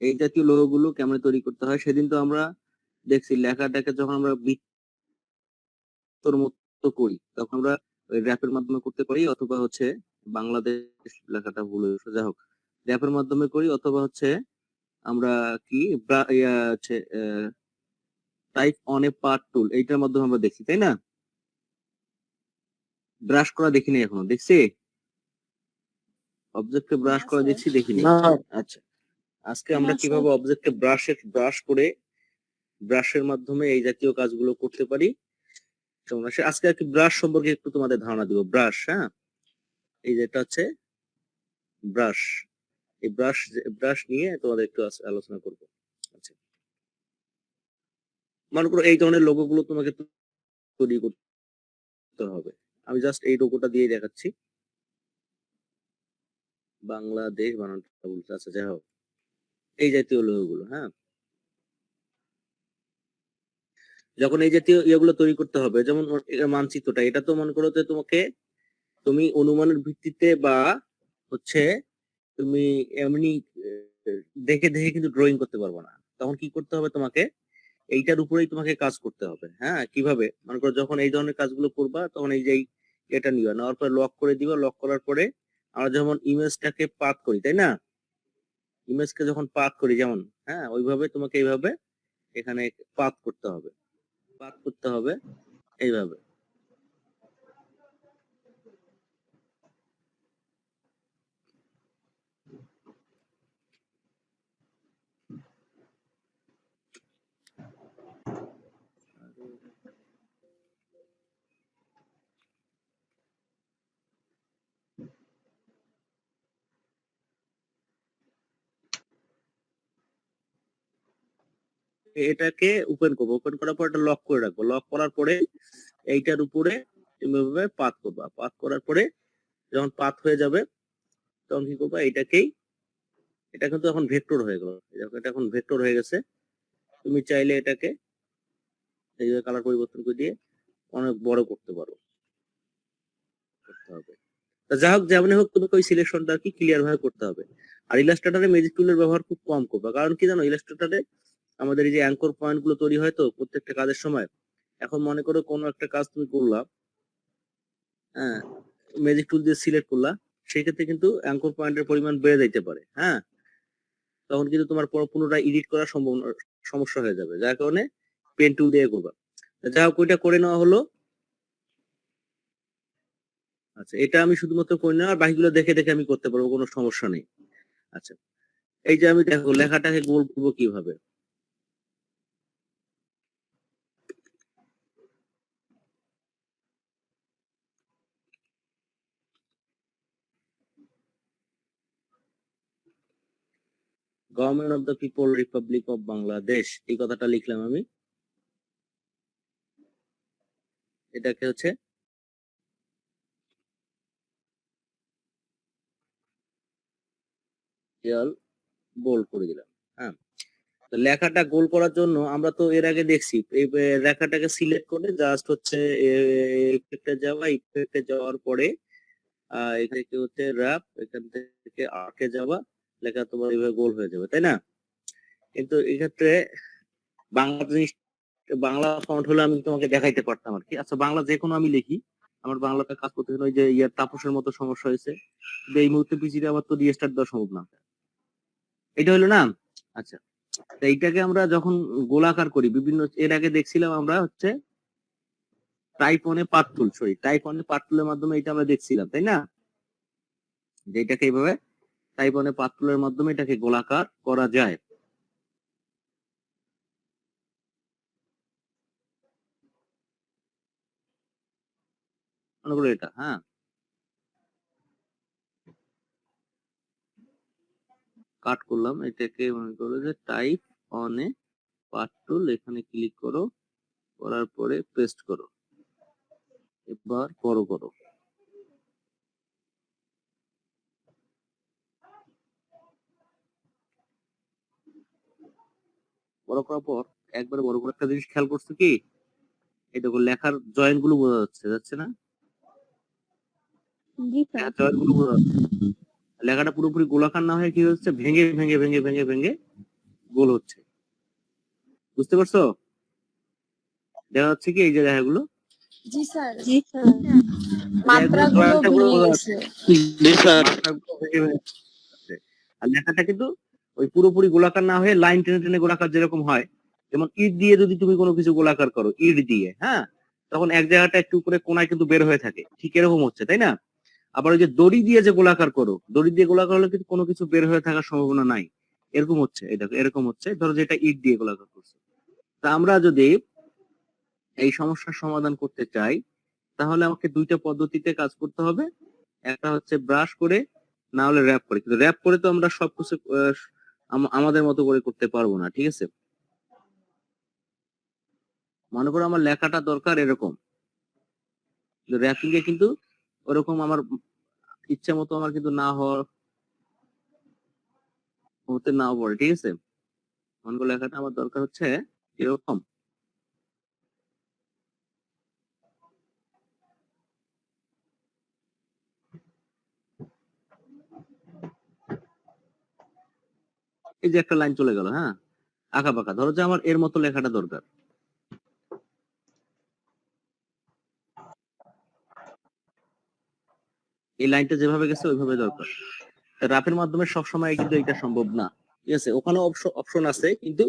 এই জাতীয় লোগোগুলো কেমন তৈরি করতে হয় সেদিন তো আমরা দেখছি লেখাটাকে যখন আমরা বৃত্তর মতো করি তখন আমরা ওই র্যাপের মাধ্যমে করতে পারি অথবা হচ্ছে বাংলাদেশ লেখাটা ভুল হয়েছে যাই হোক র্যাপের মাধ্যমে করি অথবা হচ্ছে আমরা কি হচ্ছে টাইপ অন এ পার্ট টুল এইটার মাধ্যমে আমরা দেখি তাই না ব্রাশ করা দেখিনি এখনো দেখছি অবজেক্টে ব্রাশ করা দেখছি দেখিনি আচ্ছা আজকে আমরা কিভাবে অবজেক্টে ব্রাশ করে ব্রাশের মাধ্যমে এই জাতীয় কাজগুলো করতে পারি আজকে আর কি ব্রাশ সম্পর্কে একটু তোমাদের ধারণা দিব ব্রাশ হ্যাঁ এই যেটা হচ্ছে ব্রাশ এই ব্রাশ নিয়ে তোমাদের একটু আলোচনা করব আচ্ছা মনে করো এই ধরনের লোগো গুলো তোমাকে তৈরি করতে হবে আমি জাস্ট এই লোগোটা দিয়ে দেখাচ্ছি বাংলাদেশ বানানটা বলতে আচ্ছা যাই হোক এই জাতীয় লোগো গুলো হ্যাঁ যখন এই জাতীয় ইয়েগুলো তৈরি করতে হবে যেমন মানচিত্রটা এটা তো মনে করো যে তুমি অনুমানের ভিত্তিতে বা হচ্ছে তুমি এমনি দেখে দেখে কিন্তু ড্রয়িং করতে পারবো না তখন কি করতে হবে তোমাকে এইটার উপরেই তোমাকে কাজ করতে হবে হ্যাঁ কিভাবে মনে করো যখন এই ধরনের কাজগুলো করবা তখন এই যে এটা নিবা নেওয়ার পরে লক করে দিবা লক করার পরে আমরা যেমন ইমেজটাকে পাথ করি তাই না ইমেজকে যখন পাথ করি যেমন হ্যাঁ ওইভাবে তোমাকে এইভাবে এখানে পাথ করতে হবে এইভাবে এটাকে ওপেন করবো ওপেন করার পর এটা লক করে রাখবো লক করার পরে এইটার উপরে এভাবে পাথ করবা পাথ করার পরে যখন পাথ হয়ে যাবে তখন কি করবা এটা কিন্তু এখন ভেক্টর হয়ে গেল এটা এখন ভেক্টর হয়ে গেছে তুমি চাইলে এটাকে এইভাবে কালার পরিবর্তন করে দিয়ে অনেক বড় করতে পারো যা হোক যেমন হোক তোমাকে ওই সিলেকশনটা কি ক্লিয়ার ভাবে করতে হবে আর ইলাস্ট্রেটরে ম্যাজিক টুলের ব্যবহার খুব কম করবে কারণ কি জানো ইলাস্ট্রেটরে আমাদের এই যে অ্যাঙ্কর পয়েন্ট গুলো তৈরি হয় তো প্রত্যেকটা কাজের সময় এখন মনে করো কোনো একটা কাজ তুমি করলা হ্যাঁ ম্যাজিক টুল দিয়ে সিলেক্ট করলা সেই ক্ষেত্রে কিন্তু অ্যাঙ্কর পয়েন্টের পরিমাণ বেড়ে যাইতে পারে হ্যাঁ তখন কিন্তু তোমার পুনরায় এডিট করার সমস্যা হয়ে যাবে যার কারণে পেন টুল দিয়ে করবা যা হোক ওইটা করে নেওয়া হলো আচ্ছা এটা আমি শুধুমাত্র করে নেওয়া আর বাকিগুলো দেখে দেখে আমি করতে পারবো কোনো সমস্যা নেই আচ্ছা এই যে আমি দেখো লেখাটাকে গোল করবো কিভাবে government of the people Republic of Bangladesh এই কথাটা লিখলাম আমি এটাকে হচ্ছে গোল করে দিলাম হ্যাঁ লেখাটা গোল করার জন্য আমরা তো এর আগে দেখছি এই লেখাটাকে সিলেক্ট করে জাস্ট হচ্ছে ইফেক্টে যাওয়ার পরে এখান থেকে হচ্ছে র্যাপ এখান থেকে আর্কে যাওয়া লেখা তোমার এইভাবে গোল হয়ে যাবে তাই না কিন্তু এক্ষেত্রে বাংলা ফন্ট হলে আমি তোমাকে দেখাইতে পারতাম আর কি আচ্ছা বাংলা যে কোনো আমি লিখি আমার বাংলাটা কাজ করতে ওই যে তাপসের মতো সমস্যা হয়েছে কিন্তু এই মুহূর্তে পিসিটা আবার তো রিস্টার্ট দেওয়া সম্ভব না এটা হলো না আচ্ছা এইটাকে আমরা যখন গোলাকার করি বিভিন্ন এর আগে দেখছিলাম আমরা হচ্ছে টাইপ ওয়ানে পার্ট টুল টাইপ ওয়ানে পার্ট টুলের মাধ্যমে এটা আমরা দেখছিলাম তাই না যে এটাকে এইভাবে টাইপ ওয়ানে পার্ট টুলের মাধ্যমে এটাকে গোলাকার করা যায় মনে করো এটা হ্যাঁ কাট করলাম এটাকে মনে করো যে টাইপ অনে পার্ট টুল এখানে ক্লিক করো করার পরে পেস্ট করো এবার বড় করো বড় করার পর একবারে বড় করে একটা জিনিস খেয়াল করছো কি এই দেখো লেখার জয়েন্ট গুলো বোঝা যাচ্ছে না জয়েন্ট গুলো বোঝা যাচ্ছে লেখাটা পুরোপুরি গোলাকার না হয়ে কি হচ্ছে ভেঙে ভেঙে ভেঙে ভেঙে ভেঙে গোল হচ্ছে, বুঝতে পারছো? দেখা যাচ্ছে কি এই যে লেখাগুলো, জি স্যার। মাত্রাগুলো মাত্রাগুলো ভেঙে গেছে। মাত্রাগুলো ভেঙে ভেঙে যাচ্ছে। আর লেখাটা কিন্তু ওই পুরোপুরি গোলাকার না হয়ে লাইন টেনে টেনে গোলাকার যেরকম হয়, যেমন ইট দিয়ে যদি তুমি কোনো কিছু গোলাকার করো ইট দিয়ে, হ্যাঁ, তখন এক জায়গাটা একটু করে কোনায় কিন্তু বের হয়ে থাকে, ঠিক এরকম হচ্ছে, তাই না? আবার ওই যে দড়ি দিয়ে যে গোলাকার করো, দড়ি দিয়ে গোলাকার হলে কিন্তু কোনো কিছু বের হয়ে থাকার সম্ভাবনা নাই, এরকম হচ্ছে। এই দেখো এরকম হচ্ছে, ধরো যে এটা ইট দিয়ে গোলাকার করছে। তা আমরা যদি এই সমস্যার সমাধান করতে চাই তাহলে আমাকে দুইটা পদ্ধতিতে কাজ করতে হবে। একটা হচ্ছে ব্রাশ করে, না হলে র্যাপ করে। কিন্তু র্যাপ করে তো আমরা সবকিছু আমাদের মতো করে করতে পারবো না, ঠিক আছে? মনে করো আমার লেখাটা দরকার এরকম, র্যাপিং এ কিন্তু ওরকম আমার ইচ্ছা মতো আমার কিন্তু না হতে নাও পারে, ঠিক আছে? মনে করো লেখাটা আমার দরকার হচ্ছে এরকম, এই যে একটা লাইন চলে গেল, হ্যাঁ, আঁকা বাঁকা। ধরো যে আমার এর মতো লেখাটা দরকার, এই লাইনটা যেভাবে গেছে ওইভাবে দরকার। রাফের মাধ্যমে সবসময় কিন্তু এটা সম্ভব না, ঠিক আছে? ওখানে অপশন আছে, কিন্তু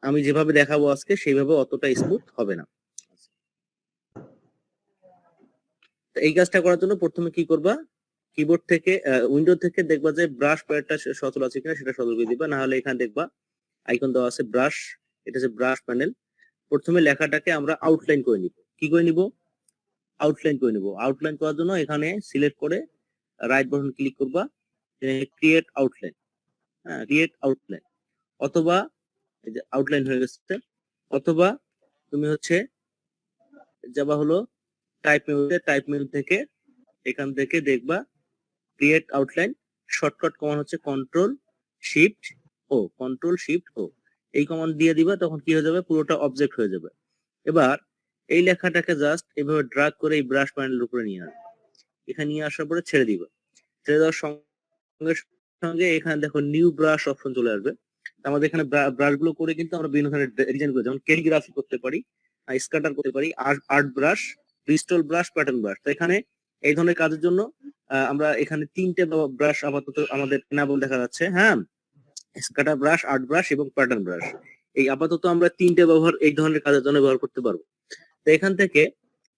আমি যেভাবে দেখাবো আজকে সেইভাবে অতটা স্মুথ হবে না। এই কাজটা করার জন্য প্রথমে কি করবা, কিবোর্ড থেকে উইন্ডো থেকে দেখবা যে ব্রাশ প্যাডটা সচল আছে কিনা সেটা সচল করে দিবা, না হলে এখানে দেখবা আইকন দেওয়া আছে ব্রাশ, এটা হচ্ছে ব্রাশ প্যানেল। প্রথমে লেখাটাকে আমরা আউটলাইন করে নিব। কি করে নিব? আউটলাইন করে নিব। আউটলাইন করার জন্য এখানে সিলেক্ট করে রাইট বাটন ক্লিক করবা, ক্রিয়েট আউটলাইন, হ্যাঁ, ক্রিয়েট আউটলাইন। অথবা এই যে আউটলাইন হয়ে গেছে, অথবা তুমি হচ্ছে যাবা হলো টাইপ মেনু থেকে, এখান থেকে দেখবা ক্রিয়েট আউটলাইন, শর্টকাট কমান্ড হচ্ছে কন্ট্রোল শিফট ও। এই কমান্ড দিয়ে দিবা, তখন কি হয়ে যাবে, পুরোটা অবজেক্ট হয়ে যাবে। এবার এই লেখাটাকে জাস্ট এভাবে ড্রাগ করে এই ব্রাশ প্যানেলের উপরে নিয়ে আসবে। এখানে নিয়ে আসার পরে ছেড়ে দিবা। ছেড়ে দেওয়ার সঙ্গে সঙ্গে এখানে দেখো নিউ ব্রাশ অপশন চলে আসবে। আমাদের এখানে ব্রাশ গুলো করে কিন্তু আমরা বিভিন্ন ধরনের ডিজাইন করে, যেমন ক্যালিগ্রাফি করতে পারি, স্ক্যাটার করতে পারি, art brush, Bristol brush, pattern brush. তো এখানে এই ধরনের কাজের জন্য আমরা এখানে তিনটে ব্রাশ আপাতত আমাদের এনাবল দেখা যাচ্ছে, হ্যাঁ, স্ক্যাটার ব্রাশ, আর্ট ব্রাশ এবং প্যাটার্ন ব্রাশ। এই আপাতত আমরা তিনটে এই ধরনের কাজের জন্য ব্যবহার করতে পারবো। তো এখান থেকে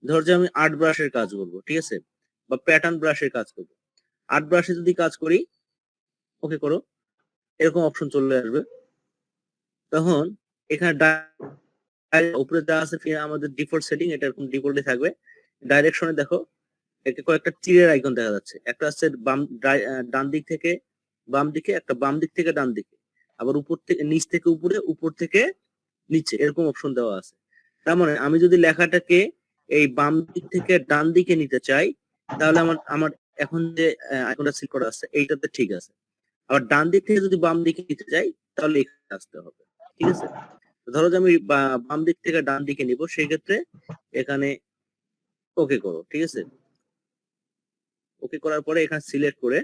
ধর যে আমি আর্ট ব্রাশের কাজ করবো, ঠিক আছে, বা প্যাটার্ন ব্রাশের কাজ করবো। আর্ট ব্রাশে যদি কাজ করি, ওকে করো, এরকম অপশন চলে আসবে। তখন এখানে উপরে যা আছে আমাদের ডিফল্ট সেটিং, এটা এরকম ডিফল্টে থাকবে। ডাইরেকশনে দেখো একে কয়েকটা তীরের আইকন দেখা যাচ্ছে, একটা আছে ডান দিক থেকে বাম দিকে, একটা বাম দিক থেকে ডান দিকে, আবার উপর থেকে নিচ থেকে উপরে, উপর থেকে নিচে, এরকম অপশন দেওয়া আছে। তার মানে আমি যদি লেখাটাকে এই বাম দিক থেকে ডান দিকে নিতে চাই, তাহলে আমার আমার এখন যে আইকনটা সিলেক্ট করা আছে এইটাতে ঠিক আছে। আবার ডান দিক থেকে যদি বাম দিকে নিতে চাই তাহলে এখানে আসতে হবে, ঠিক আছে? ধরো যে আমি বাম দিক থেকে ডান দিকে নিব, সেই ক্ষেত্রে এখানে ওকে করো, ঠিক আছে? ওকে করার পরে এখানে সিলেক্ট করে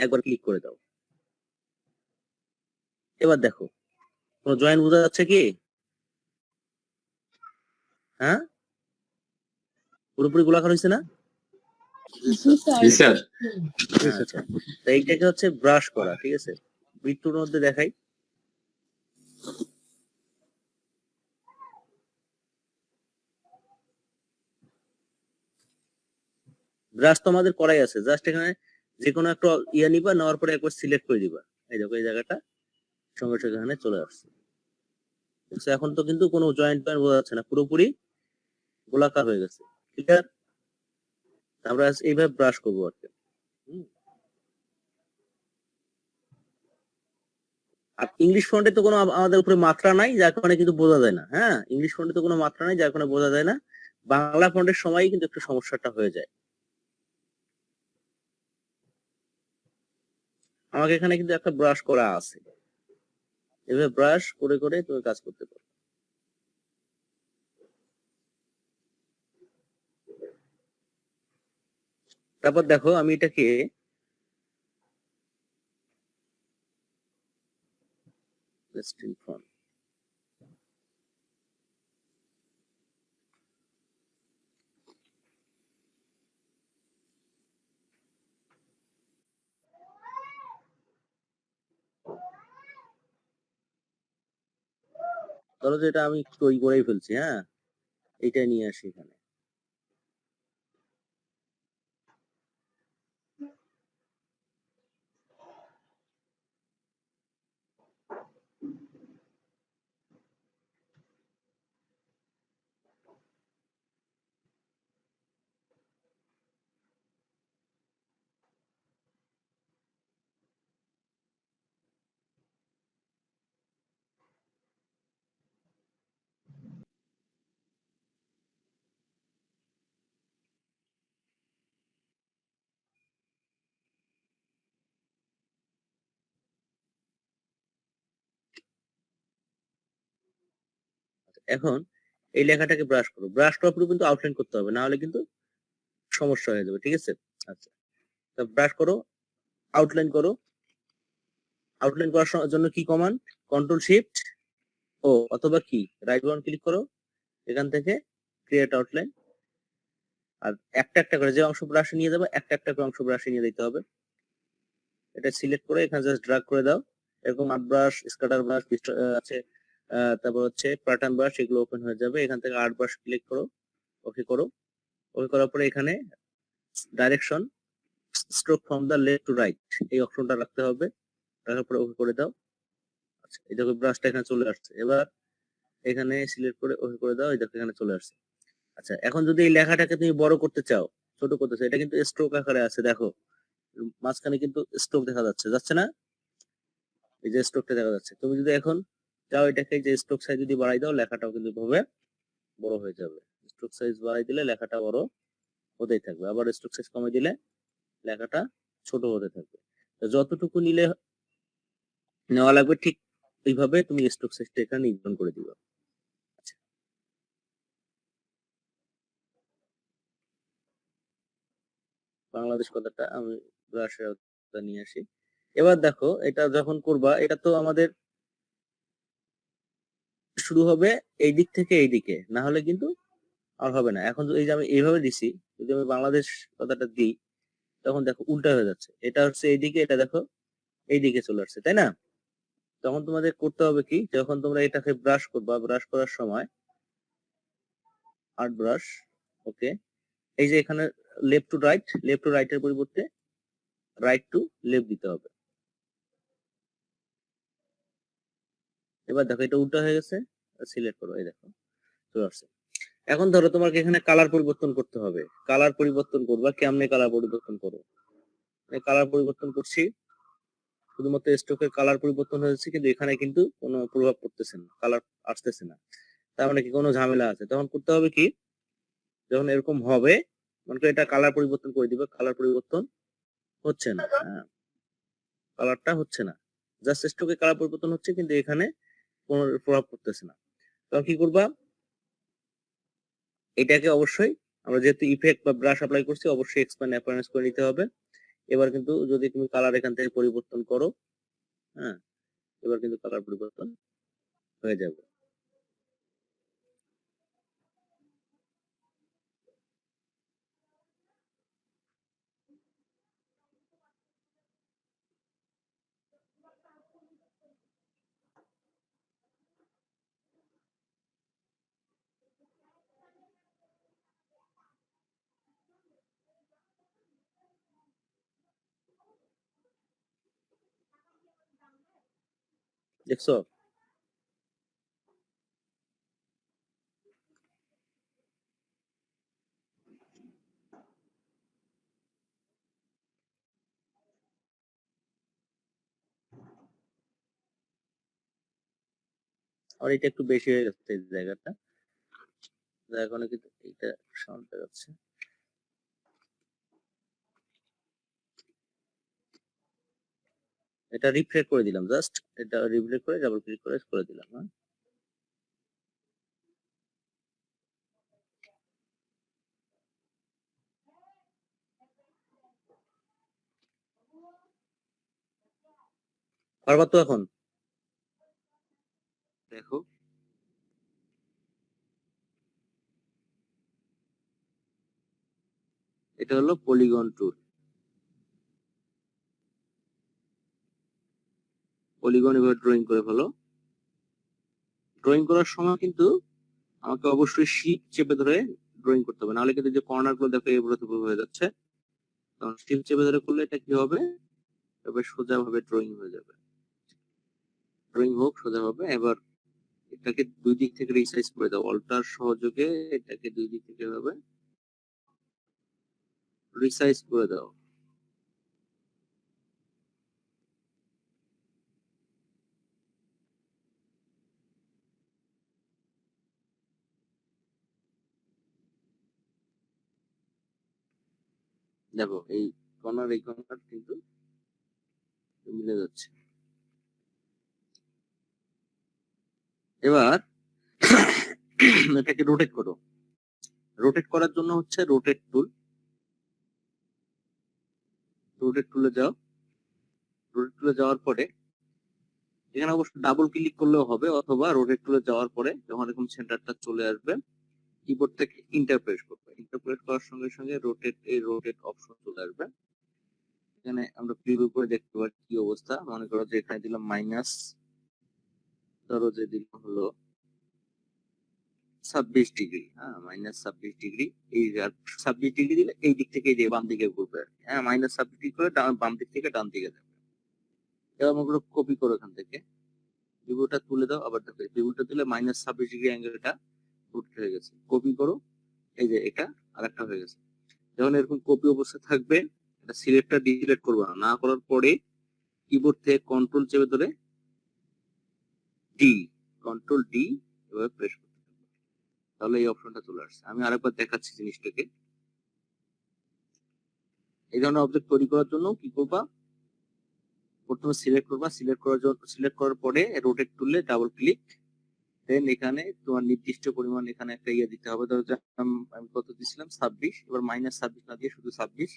একবার ক্লিক করে দাও। এবার দেখো কোনো জয়েন বোঝা যাচ্ছে কি? হ্যাঁ, পুরোপুরি গোলাকার হয়েছে না? আচ্ছা, তো এইটাকে হচ্ছে ব্রাশ করা, ঠিক আছে? বৃত্তর মধ্যে দেখাই, ব্রাশ তো আমাদের করাই আছে, জাস্ট এখানে যে কোনো একটা ইয়া নিবা, নেওয়ার পরে একবার সিলেক্ট করে দিবা। এই দেখো এই জায়গাটা সঙ্গে সঙ্গে এখানে চলে আসছে। এখন তো কিন্তু কোনো জয়েন্ট বোঝা যাচ্ছে না, পুরোপুরি গোলাকার হয়ে গেছে, ক্লিয়ার? আমরা এইভাবে ব্রাশ করবো আর কি। আর ইংলিশ ফন্টে তো কোনো আমাদের উপরে মাত্রা নাই, যার কারণে কিন্তু বোঝা যায় না। হ্যাঁ, ইংলিশ ফন্টে তো কোনো মাত্রা নাই, যার কারণে বোঝা যায় না। বাংলা ফন্টের সময় কিন্তু একটু সমস্যাটা হয়ে যায়। আমাকে এখানে কিন্তু একটা ব্রাশ করা আছে, এভাবে ব্রাশ করে করে তুমি কাজ করতে পারো। তারপর দেখো আমি এটাকে রেস্টিং ফ্রম। ধরো যে এটা আমি তৈরি করেই ফেলছি, হ্যাঁ, এইটা নিয়ে আসি এখানে। এখন এই লেখাটাকে ব্রাশ করো, ব্রাশ করার পরে কিন্তু আউটলাইন করতে হবে, না হলে কিন্তু সমস্যা হয়ে যাবে, ঠিক আছে? আচ্ছা, তো ব্রাশ করো, আউটলাইন করো। আউটলাইন করার জন্য কি কমান্ড? কন্ট্রোল শিফট ও অথবা কি রাইট বাটন ক্লিক করো, এখান থেকে ক্রিয়েট আউটলাইন। আর একটা একটা করে যে অংশ ব্রাশে নিয়ে যাবে, একটা একটা করে অংশ ব্রাশে নিয়ে দিতে হবে। এটা সিলেক্ট করে এখানে জাস্ট ড্রাগ করে দাও। এরকম আর্ট ব্রাশ, স্ক্যাটার ব্রাশ আছে, তারপর হচ্ছে প্যাটার্ন ব্রাশ, এগুলো ওপেন হয়ে যাবে। এখান থেকে আর্ট ব্রাশ ক্লিক করো, ওকে করো। ওকে করার পরে এখানে direction stroke from the left to right, এই অপশনটা রাখতে হবে। রাখার পরে ওকে করে দাও। আচ্ছা, এই দেখো ব্রাশটা এখানে চলে আসছে। এবার এখানে সিলেক্ট করে ওকে করে দাও, এই দেখো এখানে চলে আসছে। আচ্ছা, এখন যদি এই লেখাটাকে তুমি বড় করতে চাও, ছোট করতে চাও, এটা কিন্তু স্ট্রোক আকারে আছে, দেখো মাঝখানে কিন্তু স্ট্রোক দেখা যাচ্ছে, যাচ্ছে না? এই যে স্ট্রোকটা দেখা যাচ্ছে। তুমি যদি এখন চাও এটাকে যে স্ট্রোক সাইজ যদি বাড়াই দাও, লেখাটাও কিন্তু ভাবে বড় হয়ে যাবে। স্ট্রোক সাইজ বাড়াই দিলে লেখাটা বড় হতেই থাকবে, আবার স্ট্রোক সাইজ কমাই দিলে লেখাটা ছোট হতে থাকবে। তো যতটুকু নিলে নেওয়া লাগবে, ঠিক এইভাবে তুমি স্ট্রোক সাইজটা এখানে নির্ধারণ করে দিবা। আচ্ছা, বাংলাদেশ কথাটা আমি ব্রাশের নিয়ে আসি। এবার দেখো এটা যখন করবা, এটা তো আমাদের শুরু হবে এই দিক থেকে এই দিকে, না হলে কিন্তু আর হবে না। এখন এই যে আমি এইভাবে দিছি, যদি আমি বাংলাদেশ কথাটা দিই, তখন দেখো উল্টা হয়ে যাচ্ছে। এটা হচ্ছে এইদিকে, এটা দেখো এইদিকে চলে আসছে, তাই না? তখন তোমাদের করতে হবে কি, যখন তোমরা এটাকে ব্রাশ করবা, ব্রাশ করার সময় আর্ট ব্রাশ, ওকে, এই যে এখানে left to right, left to রাইটের পরিবর্তে রাইট টু লেফট দিতে হবে। এবার দেখো এটা উল্টা হয়ে গেছে, সিলেক্ট করো, এই দেখো চলে আসছে। এখন ধরো তোমাকে এখানে কালার পরিবর্তন করতে হবে। কালার পরিবর্তন করবা, কেমনে কালার পরিবর্তন করো? কালার পরিবর্তন করছি, শুধুমাত্র স্ট্রোকের কালার পরিবর্তন হয়েছে, কিন্তু এখানে কিন্তু কোনো প্রভাব পড়তেছে না, কালার আসতেছে না। তার মানে কি কোনো ঝামেলা আছে? তখন করতে হবে কি, যখন এরকম হবে, মনে করো এটা কালার পরিবর্তন করে দিবে, কালার পরিবর্তন হচ্ছে না, হ্যাঁ, কালারটা হচ্ছে না, জাস্ট স্ট্রোকে কালার পরিবর্তন হচ্ছে, কিন্তু এখানে কোনো প্রভাব পড়তেছে না। তখন কি করবা, এটাকে অবশ্যই আমরা যেহেতু ইফেক্ট বা ব্রাশ অ্যাপ্লাই করছি, অবশ্যই এক্সপ্যান্ড অ্যাপিয়ারেন্স করে নিতে হবে। এবার কিন্তু যদি তুমি কালার এখান থেকে পরিবর্তন করো, হ্যাঁ, এবার কিন্তু কালার পরিবর্তন হয়ে যাবে। দেখছো? আর এটা একটু বেশি হয়ে গেছে এই জায়গাটা, যার কারণে কিন্তু এটা সাউন্ড যাচ্ছে। এটা রিফ্রেশ করে দিলাম, জাস্ট এটা রিফ্রেশ করে ডাবল ক্লিক করে দিলাম, হ্যাঁ। পারবা তো এখন? দেখো এটা হলো পলিগন টুল। পলিগন এভাবে ড্রয়িং করে ফেলো। ড্রয়িং করার সময় কিন্তু আমাকে অবশ্যই শিফট চেপে ধরে ড্রয়িং করতে হবে, নাহলে কিন্তু যে কর্নার গুলো দেখো এগুলো তো হয়ে যাচ্ছে। তখন শিফট চেপে ধরে করলে এটা কি হবে, এবার সোজা ভাবে ড্রয়িং হয়ে যাবে। ড্রয়িং হোক সোজা হবে। এবার এটাকে দুই দিক থেকে রিসাইজ করে দাও, অল্টার সহযোগে এটাকে দুই দিক থেকে ভাবে রিসাইজ করে দাও। দেখো এই কর্নার কিন্তু মিলে যাচ্ছে। এবার এটাকে রোটেট করো। রোটেট করার জন্য হচ্ছে রোটেট টুল। রোটেট টুলে যাও। রোটেট টুলে যাওয়ার পরে এখানে অবশ্য ডাবল ক্লিক করলেও হবে, অথবা রোটেট টুলে যাওয়ার পরে যখন এরকম সেন্টারটা চলে আসবে কিবোর্ড থেকে ইন্টারপ্রেস করবে। ইন্টারপ্রেস করার সঙ্গে সঙ্গে রোটেট অপশন চলে আসবে। এখানে আমরা প্রিভিউ করে দেখতে পাচ্ছি কি অবস্থা। মনে করো যে এখানে দিলাম মাইনাস, ধরো যে দিলাম হলো 26 ডিগ্রি, হ্যাঁ মাইনাস 26 ডিগ্রি। এই 26 ডিগ্রি দিলে এই দিক থেকে যে বাম দিকে ঘুরবে, হ্যাঁ মাইনাস 26 ডিগ্রি করে বাম দিক থেকে ডান দিকে যাবে। এবার মনে করো কপি করো, এখান থেকে প্রিভিউটা তুলে দাও। আবার দেখো প্রিভিউটা দিলে মাইনাস 26 ডিগ্রি অ্যাঙ্গেলটা উঠে হয়ে গেছে। কপি করো, এই যে এটা আরেকটা হয়ে গেছে। যখন এরকম কপি অবস্থা থাকবে, এটা সিলেক্টটা ডিলিট করবে না। না করার পরে কিবোর্ড থেকে কন্ট্রোল চেপে ধরে ডি, কন্ট্রোল ডি এভাবে প্রেস করতে হবে, তাহলে এই অপশনটা চলে আসছে। আমি আরেকবার দেখাচ্ছি জিনিসটাকে। এই ধরনের অবজেক্ট তৈরি করার জন্য কি করবা, প্রথমে সিলেক্ট করবা। সিলেক্ট করার পরে রোটেট টুলে ডাবল ক্লিক, দেন এখানে তোমার নির্দিষ্ট পরিমাণ এখানে একটা ইয়ে দিতে হবে। ধরো আমি কত দিয়েছিলাম 26, এবার মাইনাস 26 না দিয়ে শুধু 26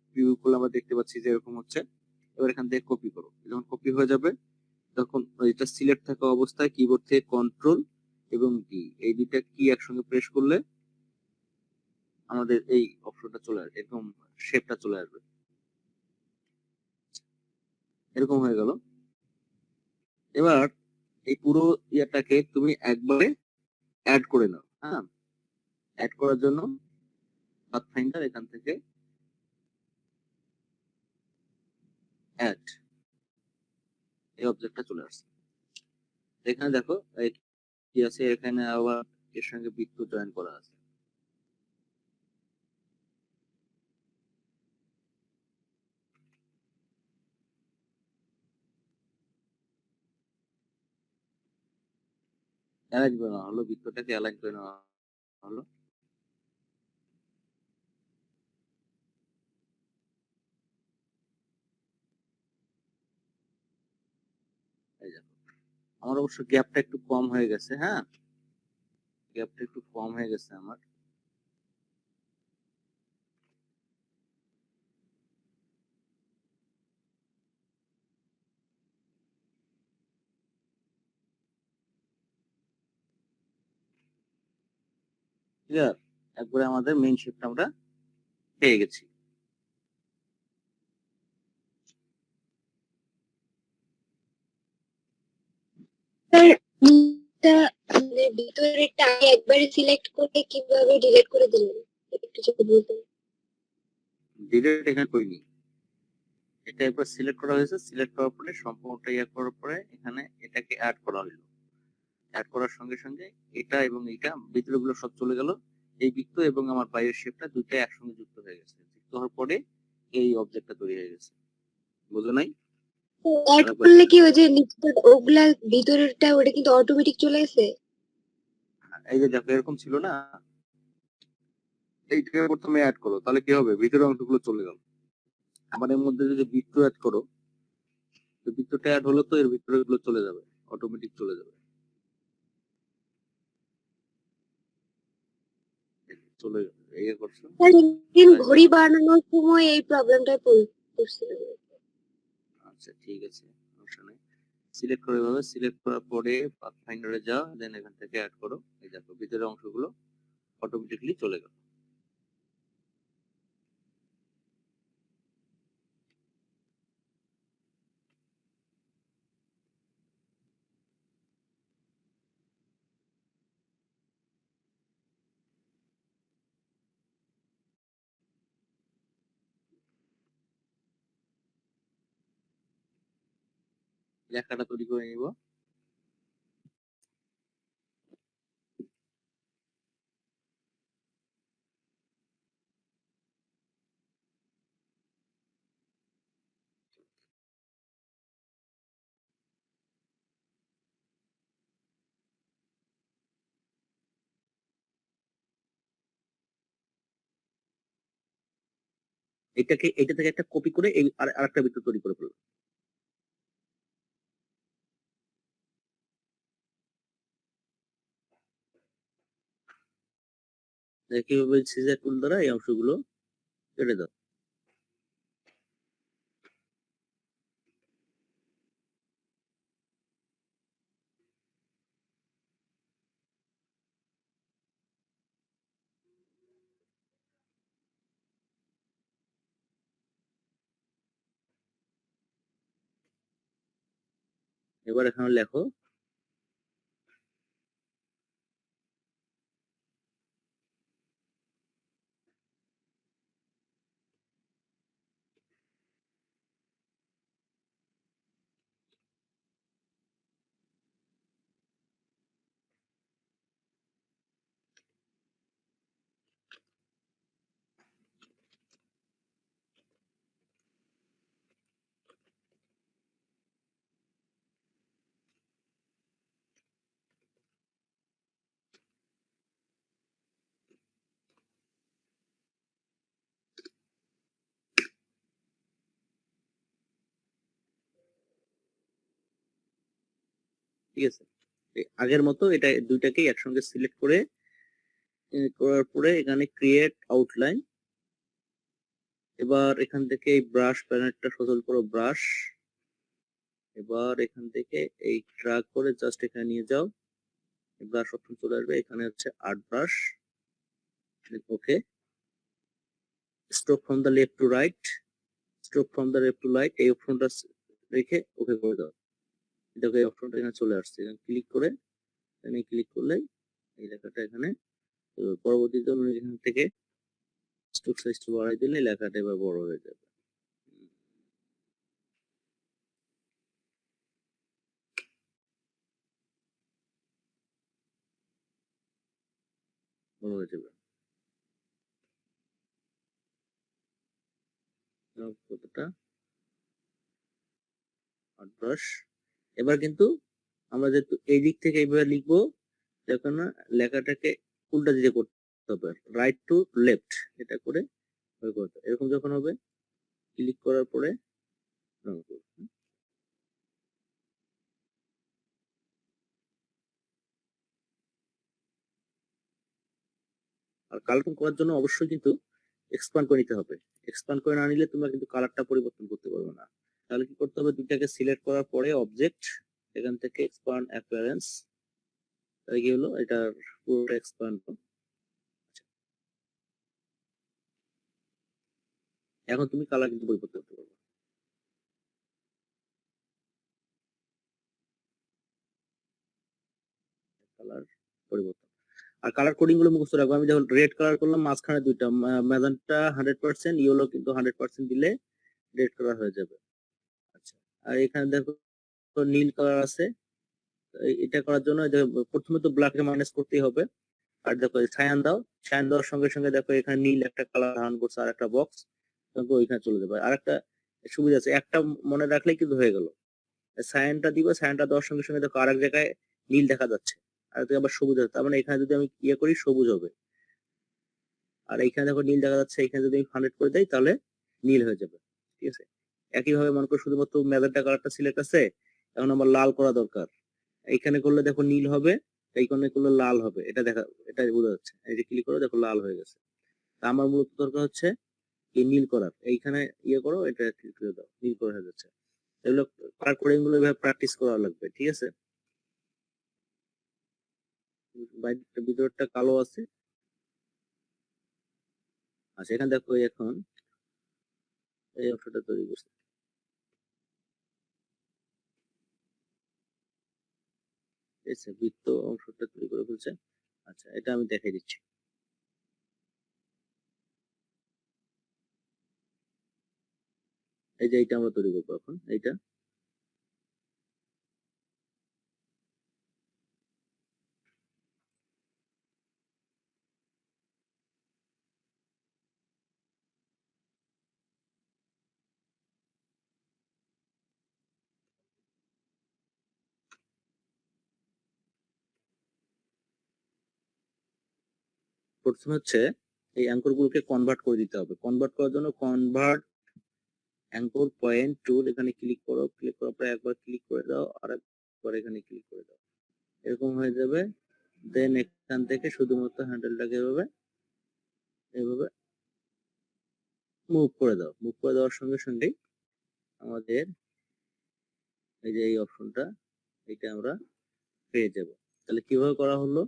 প্রিভিউ করলে আমরা দেখতে পাচ্ছি যে এরকম হচ্ছে। এবার এখান থেকে কপি করো। যখন কপি হয়ে যাবে তখন এটা সিলেক্ট থাকা অবস্থায় কিবোর্ড থেকে কন্ট্রোল এবং ডি এই দুইটা কি একসঙ্গে প্রেস করলে আমাদের এই অপশনটা চলে আসবে, এরকম শেপটা চলে আসবে। এরকম হয়ে গেল। এবার এই পুরো ইয়াটাকে তুমি একবারে অ্যাড করে নাও। হ্যাঁ, অ্যাড করার জন্য পাথফাইন্ডার এখান থেকে অ্যাড, এই অবজেক্টটা চলে আসছে। এখানে দেখো কি আছে, এখানে আবার এর সঙ্গে বৃত্ত জয়েন করা আছে। অ্যালাইন করে নেওয়া হলো, বৃত্তটাকে অ্যালাইন করে নেওয়া হলো। এই দেখো আমার অবশ্য গ্যাপটা একটু কম হয়ে গেছে। হ্যাঁ, গ্যাপটা একটু কম হয়ে গেছে আমার। ক্লিয়ার? একবারে আমাদের মেইন শেপটা আমরা পেয়ে গেছি। ভিতরেরটা আগে একবারে সিলেক্ট করে কিভাবে ডিলিট করে দিলেন একটু যদি বলতেন। ডিলিট এখানে করিনি, এটা একবার সিলেক্ট করা হয়েছে। সিলেক্ট করার পরে সম্পূর্ণটা ইয়ে করার পরে এখানে এটাকে অ্যাড করা হলো। অ্যাড করার সঙ্গে সঙ্গে এটা এবং এটা ভিতরগুলো সব চলে গেল। এই বৃত্ত এবং আমার বাইরের শেপটা দুটো একসঙ্গে যুক্ত হয়ে গেছে। যুক্ত হওয়ার পরে এই অবজেক্টটা তৈরি হয়ে গেছে। বুঝো নাই? অ্যাড করলে কি ওই যে নিচের ওগুলা ভিতরেরটা ওটা কিন্তু অটোমেটিক চলে গেছে? এই যে দেখো এরকম ছিল না, এইটাকে প্রথমে অ্যাড করো, তাহলে কি হবে, ভিতরের অংশগুলো চলে গেল। আবার এর মধ্যে যদি বৃত্ত অ্যাড করো, তো বৃত্তটা অ্যাড হলো তো এর ভিতরে গুলো চলে যাবে, অটোমেটিক চলে যাবে। চলে ইয়ে করছো। ঘড়ি বানানোর সময় এই প্রবলেমটা পড়ছিল। আচ্ছা ঠিক আছে, সমস্যা নেই। সিলেক্ট করে এভাবে সিলেক্ট করার পরে পাথফাইন্ডারে যাও, দেন এখান থেকে অ্যাড করো। এই দেখো ভিতরের অংশগুলো অটোমেটিকলি চলে গেল। লেখাটা তৈরি করে নিব। এটা থেকে একটা কপি করে এই আরেকটা বৃত্ত তৈরি করে ফেলবো। কিভাবে সিজার টুল দ্বারা এই অংশগুলো কেটে দাও। এবার এখানে লেখো ঠিক আছে। আগের মতো এটা দুইটাকেই একসঙ্গে সিলেক্ট করে করার পরে এখানে ক্রিয়েট আউটলাইন। এবার এখান থেকে এই ব্রাশ প্যানেলটা সচল করো, ব্রাশ। এবার এখান থেকে এই ড্রাগ করে জাস্ট এখানে নিয়ে যাও, ব্রাশ অপশন চলে আসবে, এখানে হচ্ছে art brush. Okay, stroke from the left to right, stroke from the left to right, এই অপশনটা রেখে ওকে করে দাও। দেখো এই অপশনটা এখানে চলে আসছে, এখানে ক্লিক করে এখানে ক্লিক করলেই এই লেখাটা এখানে পরবর্তীতে এখান থেকে স্ট্রোক সাইজটা বাড়াই দিলে লেখাটা এবার বড় হয়ে যাবে। বড় হয়ে যাবে কতটা আট ব্রাশ। এবার কিন্তু আমরা যেহেতু এই দিক থেকে এইভাবে লিখবো, দেখো না লেখাটাকে উল্টা দিকে করতে হবে, রাইট টু লেফট, এটা করে করতে হবে। এরকম যখন হবে ক্লিক করার পরে রং করব। আর কালার করার জন্য অবশ্যই কিন্তু এক্সপান্ড করে নিতে হবে। এক্সপান্ড করে না নিলে তোমরা কিন্তু কালারটা পরিবর্তন করতে পারবে না। তাহলে কি করতে হবে, দুইটাকে সিলেক্ট করার পরে অবজেক্ট, এখান থেকে এক্সপান্ড অ্যাপিয়ারেন্স, তাহলে কি হলো এটার পুরোটা এক্সপান্ড। এখন তুমি কালার কিন্তু পরিবর্তন করতে পারবে, কালার পরিবর্তন। আর কালার কোডিং গুলো মুখস্থ রাখবো। আমি যখন রেড কালার করলাম মাঝখানে দুইটা, ম্যাজেন্টা 100%, ইয়েলো কিন্তু 100% দিলে রেড কালার হয়ে যাবে। আচ্ছা, আর এখানে দেখো নীল কালার আছে, এটা করার জন্য প্রথমে তো ব্ল্যাক মাইনাস করতেই হবে। আর দেখো ছায়ান দাও, ছায়ান দেওয়ার সঙ্গে সঙ্গে দেখো এখানে নীল একটা কালার ধারণ করছে, আর একটা বক্স ওইখানে চলে যাবে। আর একটা সুবিধা আছে, একটা মনে রাখলেই কিন্তু হয়ে গেল। ছায়ানটা দিবা, ছায়ানটা দেওয়ার সঙ্গে সঙ্গে দেখো আরেক জায়গায় নীল দেখা যাচ্ছে, আর আবার সবুজ আছে, তার মানে এখানে যদি আমি ইয়ে করি সবুজ হবে। আর এইখানে দেখো নীল দেখা যাচ্ছে, এখানে যদি আমি 100 করে দেই তাহলে নীল হয়ে যাবে। ঠিক আছে, একইভাবে মনে করো শুধুমাত্র ম্যাজেন্টা কালারটা সিলেক্ট আছে, এখন আমার লাল করা দরকার। এইখানে করলে দেখো নীল হবে, এইখানে করলে লাল হবে, এটা দেখা, এটা বোঝা যাচ্ছে। এই যে ক্লিক করো দেখো লাল হয়ে গেছে। তা আমার মূলত দরকার হচ্ছে এই নীল করার, এইখানে ইয়ে করো, এটা ক্লিক করে দাও, নীল করা হয়ে যাচ্ছে। এগুলো কালার কোডিং গুলো এভাবে প্র্যাকটিস করা লাগবে, ঠিক আছে। বাইরেটা ভিতরটা কালো আছে। আচ্ছা এখানে দেখো এখন এই অংশটা তৈরি করছে। ঠিক আছে, বৃত্ত অংশটা তৈরি করে ফেলছে। আচ্ছা এটা আমি দেখাই দিচ্ছি। এই যে এইটা আমরা তৈরি করবো এখন, এইটা প্রথমে হচ্ছে এই অ্যাঙ্কর গুলোকে কনভার্ট করে দিতে হবে। কনভার্ট করার জন্য কনভার্ট অ্যাঙ্কর পয়েন্ট টুল এখানে ক্লিক করো, ক্লিক করার পরে একবার ক্লিক করে দাও আর একবার এখানে ক্লিক করে দাও, এরকম হয়ে যাবে। দেন এখান থেকে শুধুমাত্র হ্যান্ডেলটাকে এভাবে এভাবে মুভ করে দাও। মুভ করে দেওয়ার সঙ্গে সঙ্গেই আমাদের এই যে এই অপশনটা এটা আমরা পেয়ে যাব। তাহলে কিভাবে করা হলো,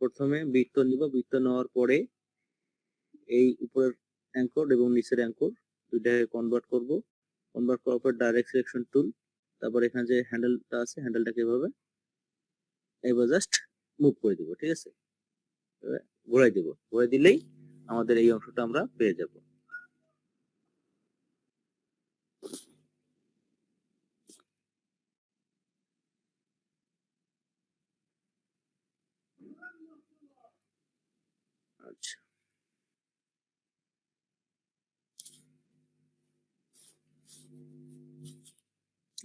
প্রথমে বৃত্ত নিব, বৃত্ত নেওয়ার পরে এই উপরের অ্যাঙ্কর এবং নিচের অ্যাঙ্কর দুইটাকে কনভার্ট করব। কনভার্ট করার পর ডাইরেক্ট সিলেকশন টুল, তারপর এখানে যে হ্যান্ডেলটা আছে হ্যান্ডেলটাকে এভাবে এবার জাস্ট মুভ করে দিব, ঠিক আছে। ঘোরাই দিব, ঘোরাই দিলেই আমাদের এই অংশটা আমরা পেয়ে যাব। আচ্ছা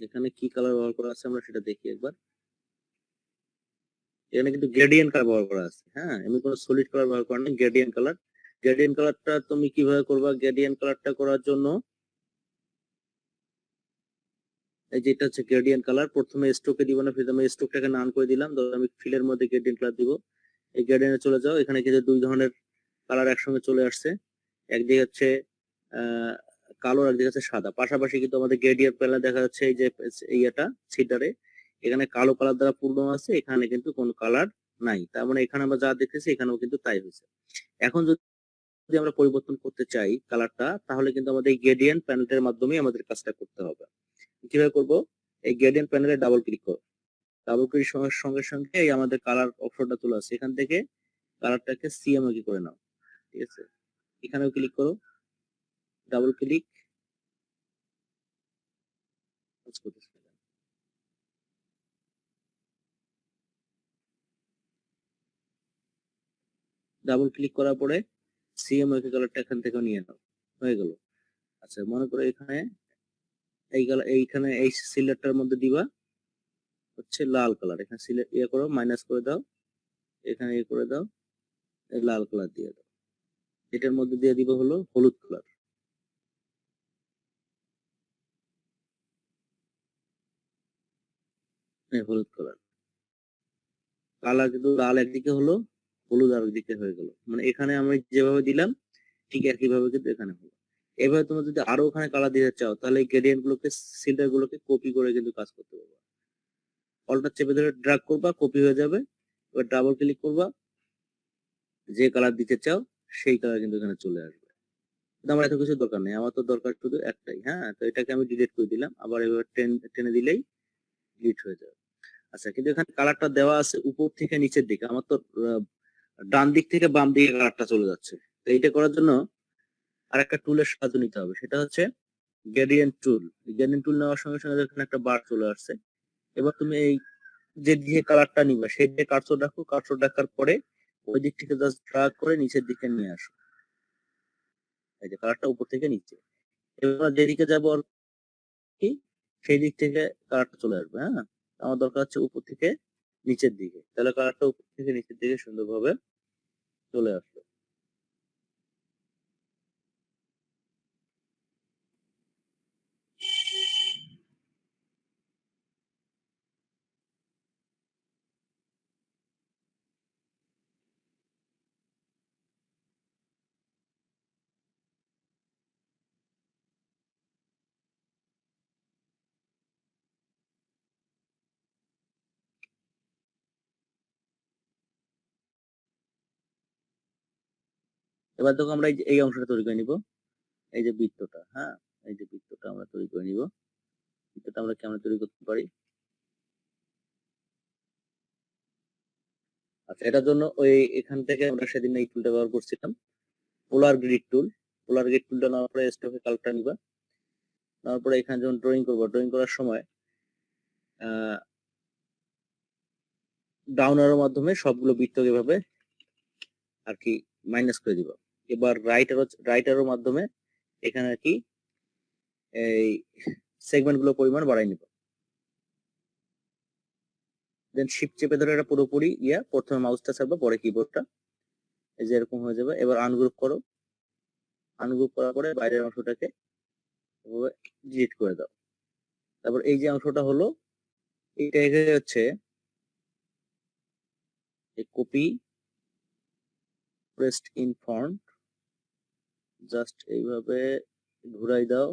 এখানে কি কালার ব্যবহার করা আছে আমরা সেটা দেখি একবার। এখানে কিন্তু গ্রেডিয়েন্ট কালার ব্যবহার করা আছে, হ্যাঁ, এমনি কোনো সলিড কালার ব্যবহার করা নেই, গ্রেডিয়েন্ট কালার। গ্রেডিয়েন্ট কালারটা তুমি কিভাবে করবা, গ্রেডিয়েন্ট কালারটা করার জন্য এই যে এটা হচ্ছে গ্রেডিয়েন্ট কালার। প্রথমে স্ট্রোকে দিব না, ফির আমি স্ট্রোকটাকে নান করে দিলাম, ধরো আমি ফিলের মধ্যে গ্রেডিয়েন্ট কালার দিব। এই গ্রেডিয়েন্টে চলে যাও, এখানে কিন্তু দুই ধরনের কালার একসঙ্গে চলে আসছে। একদিকে হচ্ছে আহ কালো, একদিকে হচ্ছে সাদা। পাশাপাশি কিন্তু আমাদের গ্রেডিয়েন্ট প্যানেলে দেখা যাচ্ছে এই যে ইয়েটা সিডারে এখানে কালো কালার দ্বারা পূর্ণ আছে, এখানে কিন্তু কোনো কালার নাই। তার মানে এখানে আমরা যা দেখতেছি এখানেও কিন্তু তাই হয়েছে। এখন যদি আমরা পরিবর্তন করতে চাই কালারটা, তাহলে কিন্তু আমাদের এই গ্রেডিয়েন্ট প্যানেলের মাধ্যমে আমাদের কাজটা করতে হবে। কিভাবে করব, এই গ্রেডিয়েন্ট প্যানেলে ডাবল ক্লিক করো, ডাবল ক্লিক সঙ্গে সঙ্গে এই আমাদের কালার অপশনটা চলে আসছে। এখান থেকে কালারটাকে সিএমওকে করে নাও, ঠিক আছে। এখানেও ক্লিক করো, ডাবল ক্লিক, ডাবল ক্লিক করার পরে সিএমওকে কালারটা এখান থেকে নিয়ে নাও, হয়ে গেল। আচ্ছা মনে করো এখানে এই কালার, এইখানে এই সিলেক্টটার মধ্যে দিবা হচ্ছে লাল কালার, এখানে সিলেক্ট ইয়ে করো, মাইনাস করে দাও, এখানে ইয়ে করে দাও, এই লাল কালার দিয়ে দাও। এটার মধ্যে দিয়ে দিব হলো হলুদ কালার, হলুদ কালার। কালার কিন্তু লাল একদিকে হলো, হলুদ আর দিকে হয়ে গেল। মানে এখানে আমি যেভাবে দিলাম ঠিক একইভাবে কিন্তু এখানে হলো। এভাবে তোমরা যদি আরো ওখানে কালার দিতে চাও তাহলে গ্রেডিয়েন্ট গুলোকে, সিল্ডার গুলোকে কপি করে কিন্তু কাজ করতে পারবে। অল্টার চেপে ধরে ড্র্যাগ করবা, কপি হয়ে যাবে। এবার ডাবল ক্লিক করবা, যে কালার দিতে চাও সেই কালার কিন্তু এখানে চলে আসবে। কিন্তু আমার এত কিছু দরকার নেই, আমার তো দরকার শুধু একটাই। হ্যাঁ, তো এটাকে আমি ডিলিট করে দিলাম, আবার এবার টেনে দিলেই ডিলিট হয়ে যাবে। আচ্ছা কিন্তু এখানে কালারটা দেওয়া আছে উপর থেকে নিচের দিকে, আমার তো ডান দিক থেকে বাম দিকে কালারটা চলে যাচ্ছে। তো এইটা করার জন্য আর একটা টুলের সাহায্য নিতে হবে, সেটা হচ্ছে গ্রেডিয়েন্ট টুল। গ্রেডিয়েন্ট টুল নেওয়ার সঙ্গে সঙ্গে এখানে একটা বার চলে আসছে। এবার তুমি এই যে দিকে কালারটা নিবে সেই দিকে কার্সর রাখো, কার্সর রাখার পরে ওই দিক থেকে জাস্ট ড্রাগ করে নিচের দিকে নিয়ে আসো। এই যে কালারটা উপর থেকে নিচে, এবার যেদিকে যাবো আর কি সেই দিক থেকে কালারটা চলে আসবে। হ্যাঁ, আমার দরকার হচ্ছে উপর থেকে নিচের দিকে, তাহলে কালারটা উপর থেকে নিচের দিকে সুন্দরভাবে চলে আসবে। এবার দেখো আমরা এই অংশটা তৈরি করে নিব, এই যে বৃত্তটা, হ্যাঁ, এই যে বৃত্তটা আমরা তৈরি করে নিব। বৃত্তটা আমরা কেমন তৈরি করতে পারি? আচ্ছা, এটার জন্য ওই এখান থেকে আমরা সেদিন এই টুলটা ব্যবহার করছিলাম, পোলার গ্রিড টুল। পোলার গ্রিড টুলটা নেওয়ার পরে স্ট্রোকের কালারটা নিবা, নেওয়ার পরে এখানে যখন ড্রয়িং করবো, ড্রয়িং করার সময় ডাউন অ্যারোর মাধ্যমে সবগুলো বৃত্ত এভাবে আর কি মাইনাস করে দিব। এবার রাইট অ্যারোর মাধ্যমে এখানে আর কি এই সেগমেন্ট গুলো পরিমাণ বাড়াই নিব। দেন শিফট চেপে ধরে এটা পুরোপুরি প্রথমে মাউসটা ছাড়বে, পরে কিবোর্ডটা, এই যে এরকম হয়ে যাবে। এবার আনগ্রুপ করো, আনগ্রুপ করার পরে বাইরের অংশটাকে ডিলিট করে দাও। তারপর এই যে অংশটা হলো, এইটাকে হচ্ছে copy paste in font, just এইভাবে ঘুরাই দাও।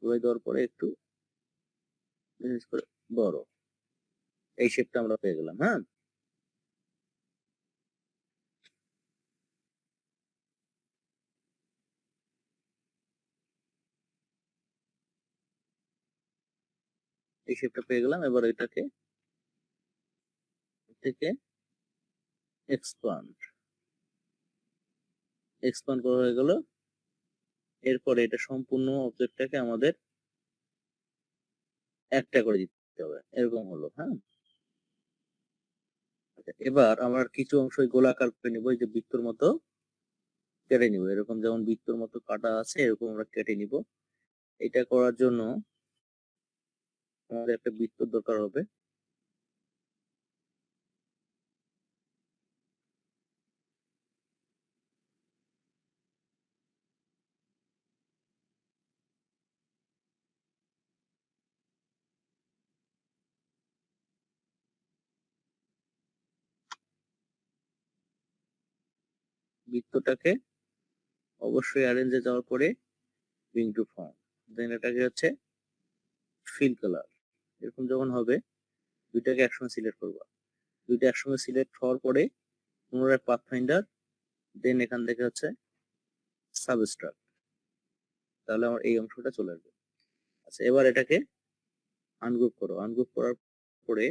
ঘুরাই দেওয়ার পরে একটু বিশেষ করে বড়, এই শেপটা আমরা পেয়ে গেলাম। হ্যাঁ, এই শেপটা পেয়ে গেলাম। এবার এটাকে থেকে এক্সপান্ড এক্সপান্ড করা হয়ে গেল। এরপরে এটা সম্পূর্ণ অবজেক্টটাকে আমাদের একটা করে দিতে হবে, এরকম হলো। হ্যাঁ, আচ্ছা, এবার আমরা কিছু অংশ গোলাকার করে নিব, এই যে বৃত্তর মতো কেটে নিব, এরকম যেমন বৃত্তর মতো কাটা আছে এরকম আমরা কেটে নিব। এটা করার জন্য আমাদের একটা বৃত্তর দরকার হবে। বৃত্তটাকে অবশ্যই অ্যারেঞ্জে যাওয়ার পরে ব্রিং টু ফর্ম, দেন এটাকে হচ্ছে ফিল কালার, এরকম যখন হবে দুইটাকে একসঙ্গে সিলেক্ট করবা। দুইটা একসঙ্গে সিলেক্ট হওয়ার পরে পুনরায় পাথফাইন্ডার, দেন এখান থেকে হচ্ছে সাবস্ট্রাক্ট, তাহলে আমার এই অংশটা চলে আসবে। আচ্ছা, এবার এটাকে আনগ্রুপ করো, আনগ্রুপ করার পরে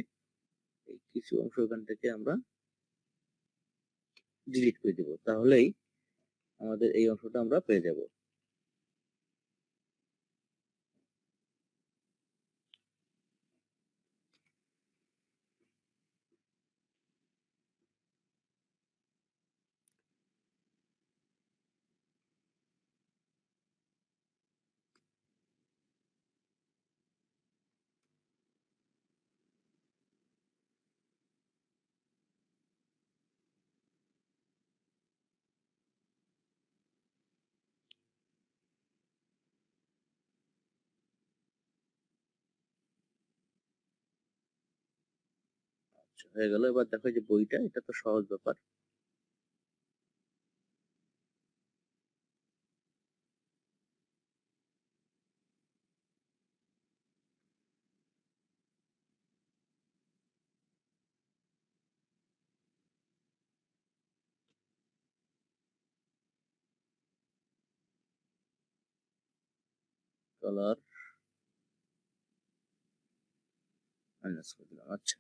এই কিছু অংশ এখান থেকে আমরা ডিলিট করে দিব, তাহলেই আমাদের এই অংশটা আমরা পেয়ে যাব। আচ্ছা, হয়ে গেল। এবার দেখো যে বইটা, এটা তো সহজ ব্যাপার। কালার মাইনাস করে দিলাম। আচ্ছা,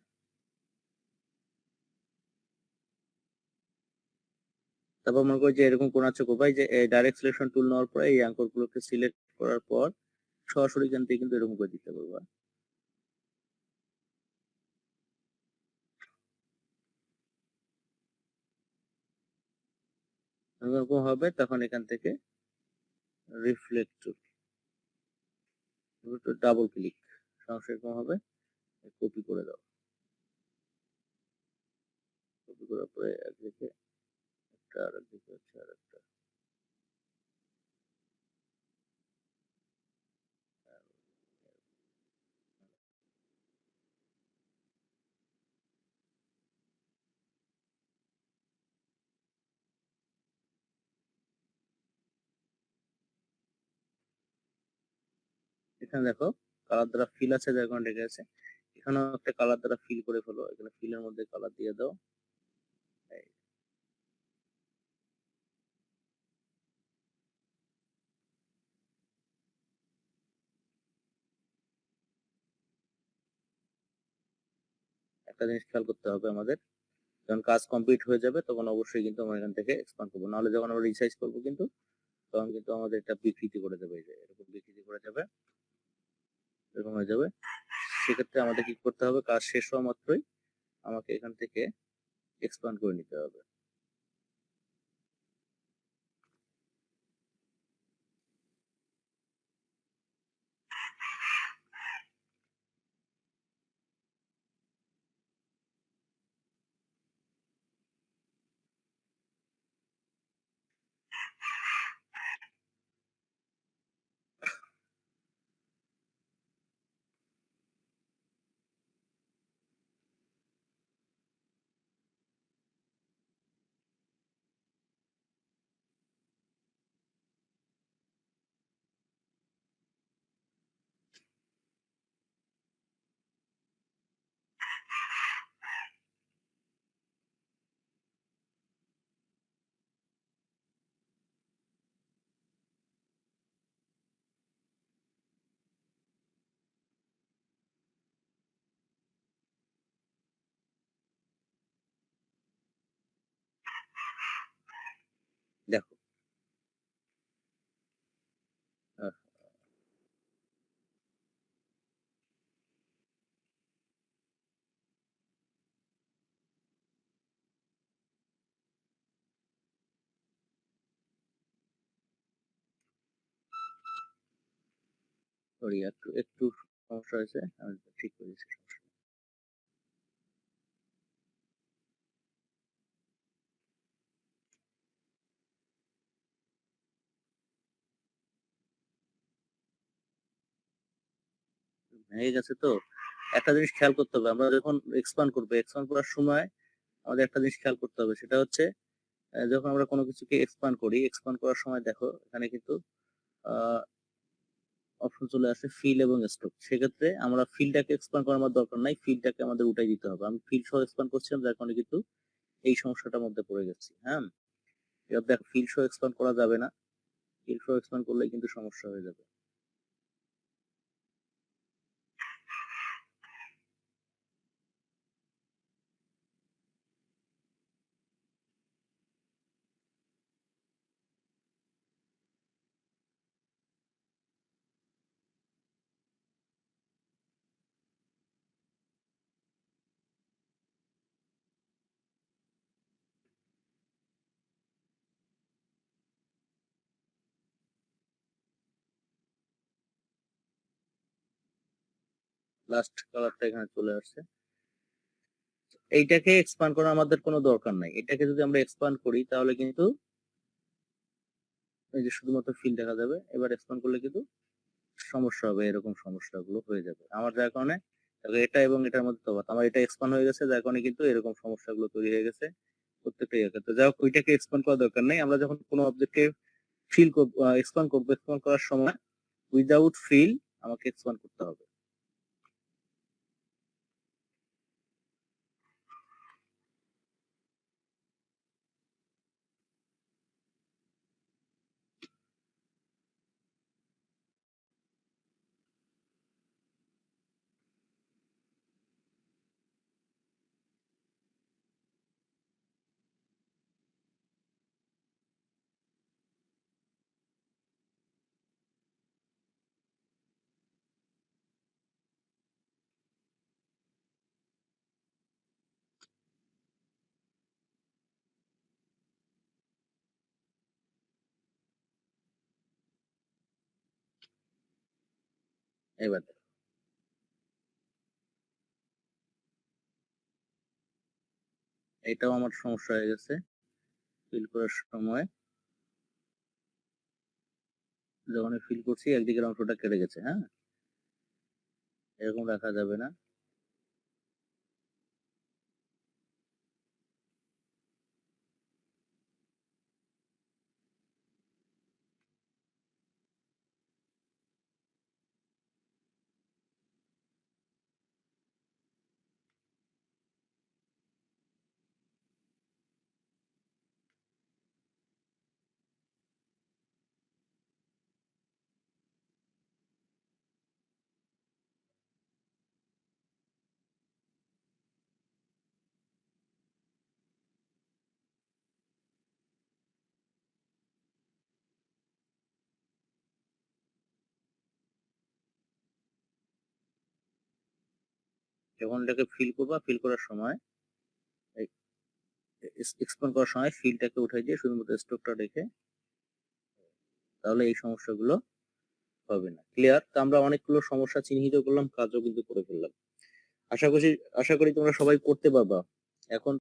তারপর মনে করি যে এরকম কোন আছে ভাই, যে ডাইরেক্ট সিলেকশন টুল নেওয়ার পরে এই অ্যাঙ্কর গুলোকে সিলেক্ট করার পর সরাসরি এখান থেকে কিন্তু এরকম করে দিতে পারবা। এরকম হবে, তখন এখান থেকে রিফ্লেক্ট ডাবল ক্লিক, সমস্যা এরকম হবে, কপি করে দাও। কপি করার পরে একদিকে একটা, আর একদিকে হচ্ছে আর একটা। এখানে দেখো কালার দ্বারা ফিল আছে, যার কারণে রেখে আছে। এখানেও একটা কালার দ্বারা ফিল করে ফেলো, এখানে ফিলের মধ্যে কালার দিয়ে দাও। এই একটা জিনিস খেয়াল করতে হবে আমাদের, যখন কাজ কমপ্লিট হয়ে যাবে তখন অবশ্যই কিন্তু আমরা এখান থেকে এক্সপান্ড করবো, নাহলে যখন আমরা রিসাইজ করবো কিন্তু তখন কিন্তু আমাদের এটা বিকৃতি করে দেবে, এই যে এরকম বিকৃতি করে যাবে, এরকম হয়ে যাবে। সেক্ষেত্রে আমাদের কি করতে হবে, কাজ শেষ হওয়া মাত্রই আমাকে এখান থেকে এক্সপান্ড করে নিতে হবে। দেখো সরি, একটু একটু সমস্যা হয়েছে, আমি ঠিক করে দিচ্ছি, সমস্যা নেই। ভেঙে গেছে তো। একটা জিনিস খেয়াল করতে হবে, আমরা যখন এক্সপান্ড করবো, এক্সপান্ড করার সময় আমাদের একটা জিনিস খেয়াল করতে হবে, সেটা হচ্ছে যখন আমরা কোনো কিছুকে এক্সপান্ড করি, এক্সপান্ড করার সময় দেখো এখানে কিন্তু অপশন চলে আসে ফিল এবং স্টক। সেক্ষেত্রে আমরা ফিলটাকে এক্সপান্ড করার আমার দরকার নাই, ফিলটাকে আমাদের উঠাই দিতে হবে। আমি ফিল সহ এক্সপান্ড করছিলাম, যার কারণে কিন্তু এই সমস্যাটার মধ্যে পড়ে গেছি। হ্যাঁ, এবার দেখো ফিল সহ এক্সপান্ড করা যাবে না, ফিল সহ এক্সপান্ড করলে কিন্তু সমস্যা হয়ে যাবে। লাস্ট কালারটা এখানে চলে আসছে। এইটাকে এক্সপান্ড করার আমাদের কোনো দরকার নাই, এটাকে যদি আমরা এক্সপান্ড করি তাহলে কিন্তু এই যে শুধুমাত্র ফিল দেখা যাবে। এবার এক্সপান্ড করলে কিন্তু সমস্যা হবে, এরকম সমস্যাগুলো হয়ে যাবে আমার, যার কারণে এটা এবং এটার মধ্যে তফাৎ, আমার এটা এক্সপান্ড হয়ে গেছে, যার কারণে কিন্তু এরকম সমস্যাগুলো তৈরি হয়ে গেছে প্রত্যেকটা ইয়েতে। তো যাই হোক, ওইটাকে এক্সপান্ড করার দরকার নেই। আমরা যখন কোনো অবজেক্টকে ফিল করবো, এক্সপান্ড করবো, এক্সপান্ড করার সময় উইদাউট ফিল আমাকে এক্সপান্ড করতে হবে। এবার দেখো, এটাও আমার সমস্যা হয়ে গেছে ফিল করার সময়, যখন ফিল করছি একদিকের অংশটা কেটে গেছে। হ্যাঁ, এরকম রাখা যাবে না। যখন এটাকে ফিল করবা, ফিল করার সময় এক্সপ্যান্ড করার সময় ফিলটাকে উঠাই দিয়ে শুধুমাত্র স্ট্রোকটা রেখে, তাহলে এই সমস্যাগুলো হবে না। ক্লিয়ার? তো আমরা অনেকগুলো সমস্যা চিহ্নিত করলাম, কাজও কিন্তু করে ফেললাম। আশা করি তোমরা সবাই করতে পারবা। এখন